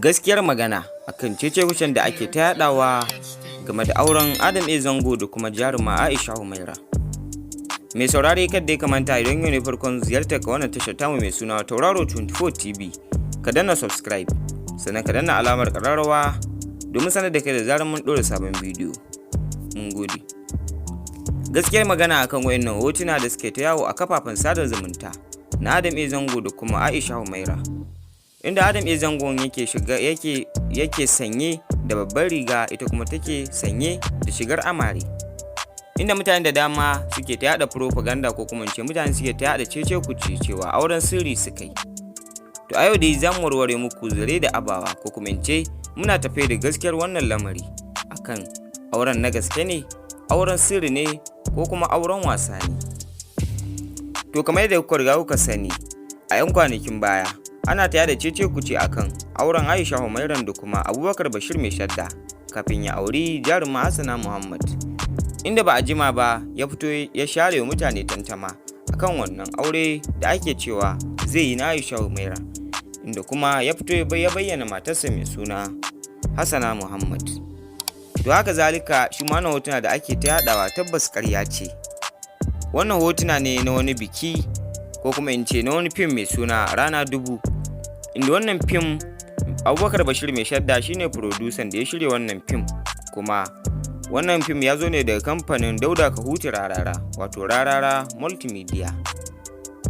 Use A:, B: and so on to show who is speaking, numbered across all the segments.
A: gaskiyar magana akan cece-kucen da ake ta yadawa game da auren Adam zango da kuma jaruma Aisha humaira. Mai saurare kadda ya kamanta idan yau ne farkon ziyartar ka wannan tashar tamu mai suna Tauraro 24 TV, ka danna subscribe sannan ka danna alamar kararrawa domin sanar da kai da zarar mun dora sabon bidiyo. Mun gode. Gaskiyar magana akan wayannan hotuna da suke ta yawo a kafafen sada zumunta na Adam zango da kuma Aisha humaira, inda Adam zangon yake sanye da babbar riga, ita kuma take sanye da shigar amare, inda mutane da dama suke ta yada propaganda ko kuma ce mutane suke ta yada cece-kuce cewa auren sirri suka yi. To a yau dai zan warware muku zare da abawa ko kuma ce muna tafe da gaskiyar wannan lamari akan auren na gaske ne, auren sirri ne ko kuma auren wasa ne. To kamar yadda kuka riga kuka sani, a 'yan kwanakin baya ana taya da cece-kuce akan auren Aisha humairan da kuma Abubakar Bashir mai shadda kafin ya auri jaruma Hassana Muhammad, inda ba a jima ba ya fito ya share wa mutane tantama akan wannan aure da ake cewa zai yi na Aisha humaira, inda kuma ya fito ya bayyana matarsa mai suna Hassana Muhammad. To haka zalika shi ma wannan hotuna da ake ta yadawa tabbas ƙarya ce. Wannan hotuna ne na wani biki ko kuma in ce na wani fim mai suna Rana Dubu, inda wannan fim Abubakar Bashir mai shadda shine producer da ya shirya wannan fim, kuma wannan fim ya zo ne daga kamfanin Dauda Kahutu Rarara, wato Rarara Multimedia.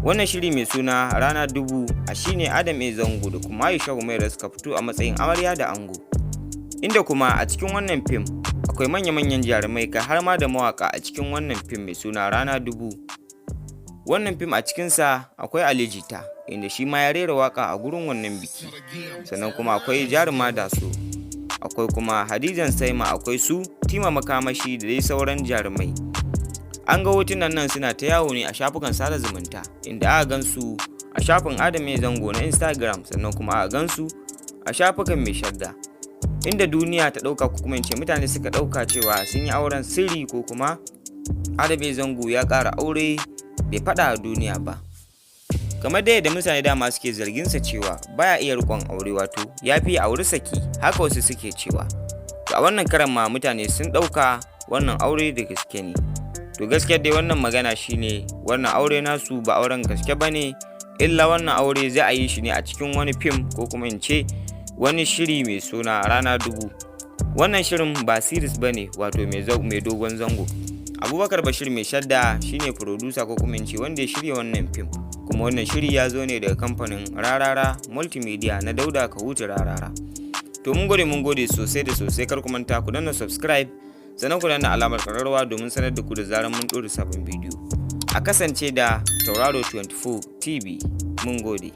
A: Wannan shiri mai suna Rana Dubu a shine Adam zango da kuma Aisha humaira suka fito a matsayin amarya da ango, inda kuma a cikin wannan fim akwai manya-manyan jarumai ka har ma da mawaka a cikin wannan fim mai suna Rana Dubu. Wannan fim a cikinsa akwai Ali Jita, inda shi ma ya rera waka a gurin wannan biki, sannan kuma akwai jaruma Daso, akwai kuma Hadijan Saima, akwai su Tima Makamashi da dai sauran jarumai. An ga hotunan nan suna ta yawo ne a shafukan sada zumunta, inda aka gansu a shafin Adam zango na Instagram, sannan kuma aka gansu a shafukan mai shadda, inda duniya ta dauka ko kuma ce mutane suka dauka cewa sun yi auren sirri ko kuma Adam zango ya ƙara aure bai faɗa a duniya ba. Kamar da yadda mutane dama suke zarginsa cewa baya iya riƙon aure, wato ya fi auri saki, haka wasu suke cewa. To a wannan karan ma mutane sun ɗauka wannan aure da gaske ne. To gaskiya dai wannan magana shine wannan aure nasu ba auren gaske bane, illa wannan aure za a yi shi ne a cikin wani fim ko kuma in ce wani shiri mai suna Rana Dubu. Wannan shirin ba series bane, wato mai dogon zango. Abubakar Bashir mai shadda shine producer ko kuma in ce wanda ya shirya wannan fim, kuma wannan shiri ya zo ne daga kamfanin Rarara Multimedia na Dauda Kahutu Rarara. To mun gode sosai da sosai, kar ku manta ku danna subscribe sannan ku danna alamar kararrawa domin sanar da ku da zarar mun ɗora sabon bidiyo. A kasance da Tauraro 24 TV. Mun gode.